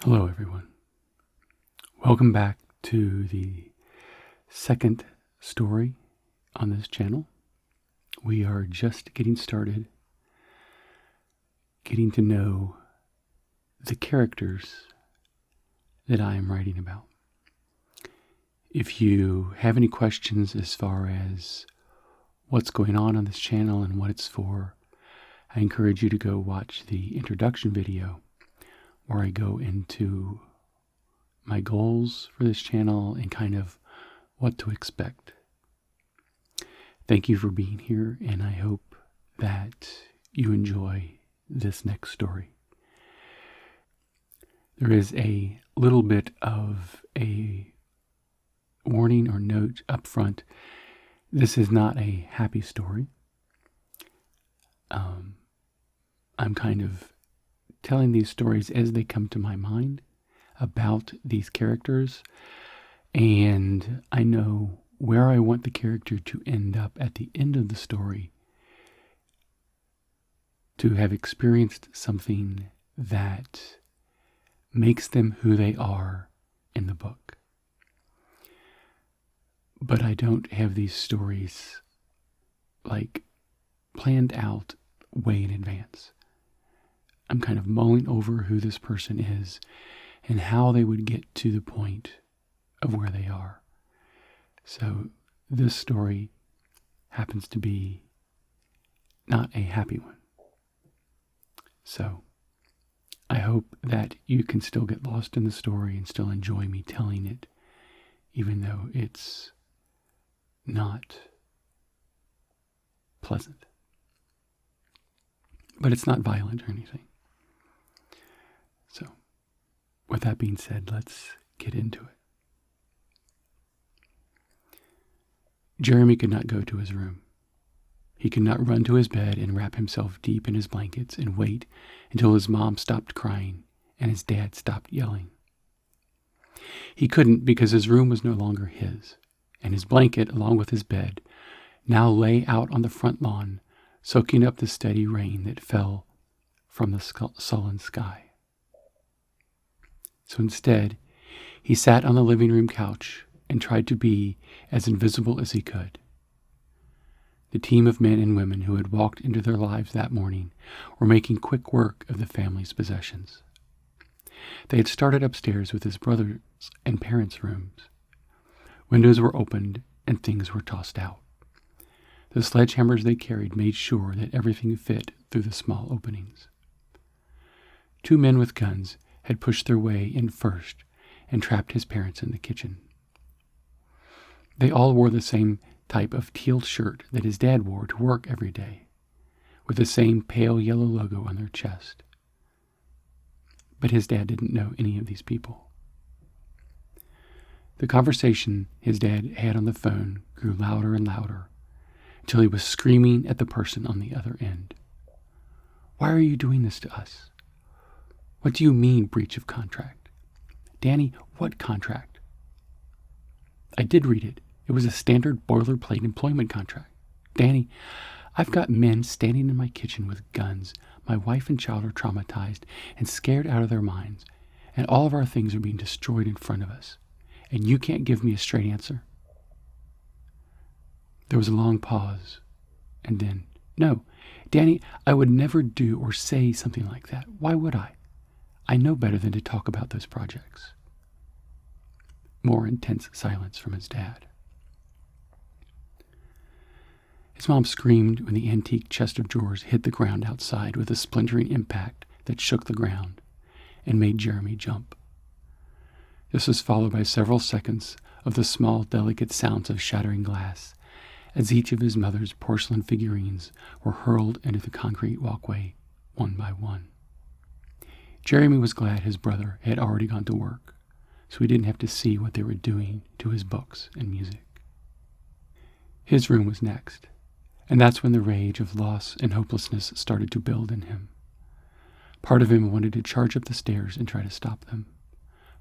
Hello, everyone. Welcome back to the second story on this channel. We are just getting started, getting to know the characters that I am writing about. If you have any questions as far as what's going on this channel and what it's for, I encourage you to go watch the introduction video where I go into my goals for this channel and kind of what to expect. Thank you for being here, and I hope that you enjoy this next story. There is a little bit of a warning or note up front. This is not a happy story. I'm kind of telling these stories as they come to my mind about these characters, and I know where I want the character to end up at the end of the story, to have experienced something that makes them who they are in the book. But I don't have these stories planned out way in advance. I'm kind of mulling over who this person is and how they would get to the point of where they are. So this story happens to be not a happy one. So I hope that you can still get lost in the story and still enjoy me telling it, even though it's not pleasant. But it's not violent or anything. So, with that being said, let's get into it. Jeremy could not go to his room. He could not run to his bed and wrap himself deep in his blankets and wait until his mom stopped crying and his dad stopped yelling. He couldn't because his room was no longer his, and his blanket, along with his bed, now lay out on the front lawn, soaking up the steady rain that fell from the sullen sky. So instead, he sat on the living room couch and tried to be as invisible as he could. The team of men and women who had walked into their lives that morning were making quick work of the family's possessions. They had started upstairs with his brothers and parents' rooms. Windows were opened and things were tossed out. The sledgehammers they carried made sure that everything fit through the small openings. Two men with guns had pushed their way in first and trapped his parents in the kitchen. They all wore the same type of teal shirt that his dad wore to work every day, with the same pale yellow logo on their chest. But his dad didn't know any of these people. The conversation his dad had on the phone grew louder and louder, until he was screaming at the person on the other end. "Why are you doing this to us? What do you mean, breach of contract? Danny, what contract? I did read it. It was a standard boilerplate employment contract. Danny, I've got men standing in my kitchen with guns. My wife and child are traumatized and scared out of their minds, and all of our things are being destroyed in front of us. And you can't give me a straight answer?" There was a long pause, and then, "No, Danny, I would never do or say something like that. Why would I? I know better than to talk about those projects." More intense silence from his dad. His mom screamed when the antique chest of drawers hit the ground outside with a splintering impact that shook the ground and made Jeremy jump. This was followed by several seconds of the small, delicate sounds of shattering glass as each of his mother's porcelain figurines were hurled into the concrete walkway one by one. Jeremy was glad his brother had already gone to work, so he didn't have to see what they were doing to his books and music. His room was next, and that's when the rage of loss and hopelessness started to build in him. Part of him wanted to charge up the stairs and try to stop them.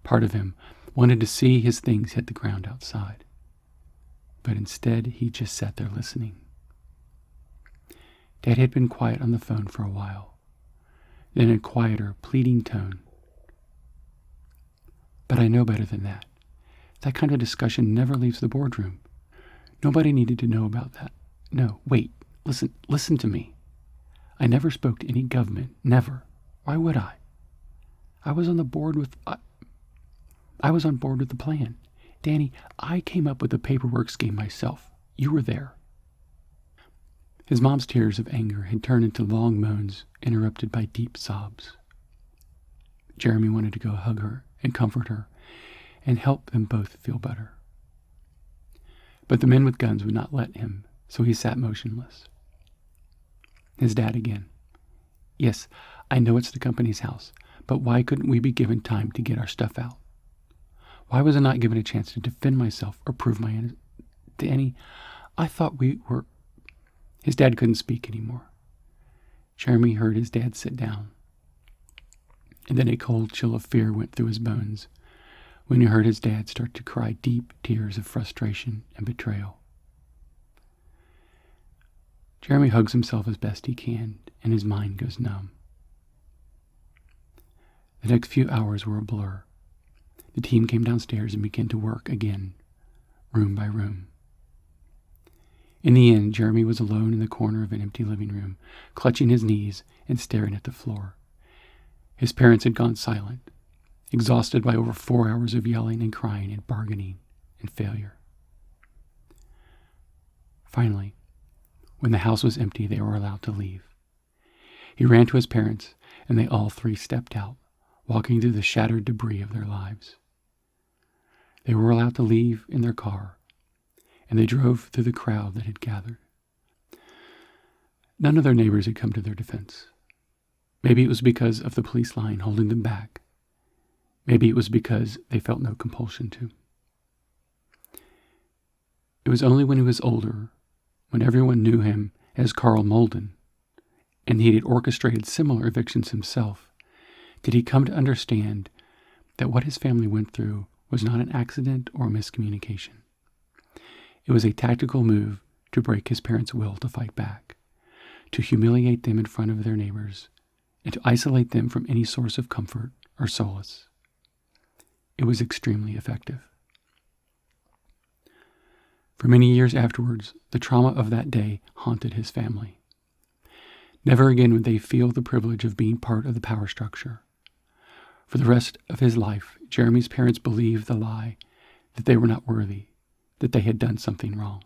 Part of him wanted to see his things hit the ground outside. But instead, he just sat there listening. Dad had been quiet on the phone for a while. Then in a quieter, pleading tone, But I know better than that. That kind of discussion never leaves the boardroom. Nobody needed to know about that. No, wait, listen to me. I never spoke to any government, never. Why would I? I was on board with the plan. Danny, I came up with the paperwork scheme myself. You were there. His mom's tears of anger had turned into long moans, interrupted by deep sobs. Jeremy wanted to go hug her and comfort her and help them both feel better. But the men with guns would not let him, so he sat motionless. His dad again. Yes, I know it's the company's house, but why couldn't we be given time to get our stuff out? Why was I not given a chance to defend myself or prove my innocence? Danny, I thought we were... His dad couldn't speak anymore. Jeremy heard his dad sit down, and then a cold chill of fear went through his bones when he heard his dad start to cry deep tears of frustration and betrayal. Jeremy hugs himself as best he can, and his mind goes numb. The next few hours were a blur. The team came downstairs and began to work again, room by room. In the end, Jeremy was alone in the corner of an empty living room, clutching his knees and staring at the floor. His parents had gone silent, exhausted by over 4 hours of yelling and crying and bargaining and failure. Finally, when the house was empty, they were allowed to leave. He ran to his parents, and they all three stepped out, walking through the shattered debris of their lives. They were allowed to leave in their car, and they drove through the crowd that had gathered. None of their neighbors had come to their defense. Maybe it was because of the police line holding them back. Maybe it was because they felt no compulsion to. It was only when he was older, when everyone knew him as Carl Molden, and he had orchestrated similar evictions himself, did he come to understand that what his family went through was not an accident or a miscommunication. It was a tactical move to break his parents' will to fight back, to humiliate them in front of their neighbors, and to isolate them from any source of comfort or solace. It was extremely effective. For many years afterwards, the trauma of that day haunted his family. Never again would they feel the privilege of being part of the power structure. For the rest of his life, Jeremy's parents believed the lie that they were not worthy, that they had done something wrong.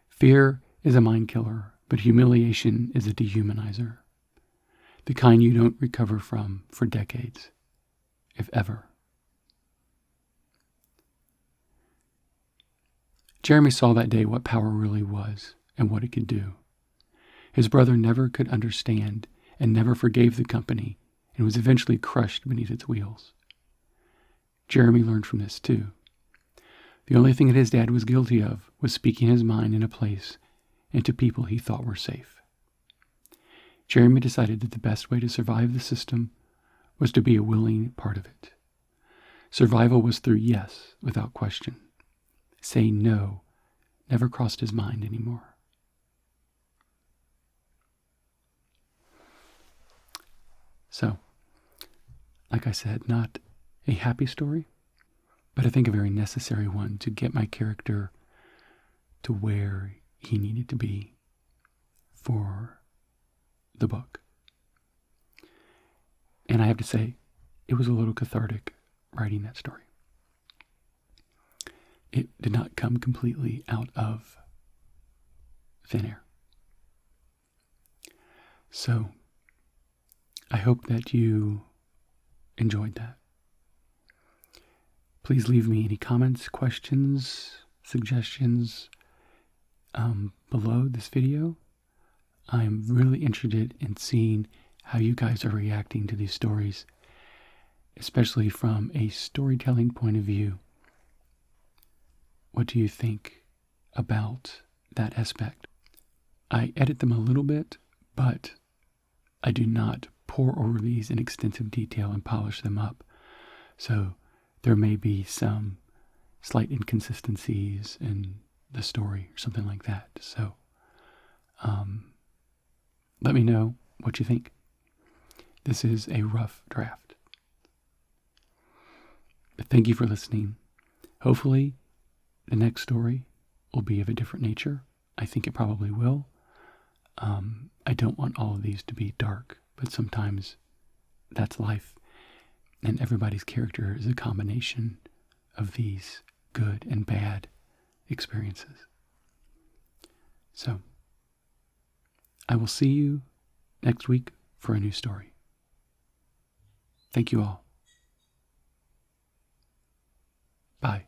Fear is a mind killer, but humiliation is a dehumanizer. The kind you don't recover from for decades, if ever. Jeremy saw that day what power really was and what it could do. His brother never could understand and never forgave the company and was eventually crushed beneath its wheels. Jeremy learned from this too. The only thing that his dad was guilty of was speaking his mind in a place and to people he thought were safe. Jeremy decided that the best way to survive the system was to be a willing part of it. Survival was through yes, without question. Saying no never crossed his mind anymore. So, like I said, not a happy story, but I think a very necessary one to get my character to where he needed to be for the book. And I have to say, it was a little cathartic writing that story. It did not come completely out of thin air. So, I hope that you enjoyed that. Please leave me any comments, questions, suggestions below this video. I'm really interested in seeing how you guys are reacting to these stories, especially from a storytelling point of view. What do you think about that aspect? I edit them a little bit, but I do not pour over these in extensive detail and polish them up. So there may be some slight inconsistencies in the story or something like that. So let me know what you think. This is a rough draft. But thank you for listening. Hopefully, the next story will be of a different nature. I think it probably will. I don't want all of these to be dark, but sometimes that's life. And everybody's character is a combination of these good and bad experiences. So, I will see you next week for a new story. Thank you all. Bye.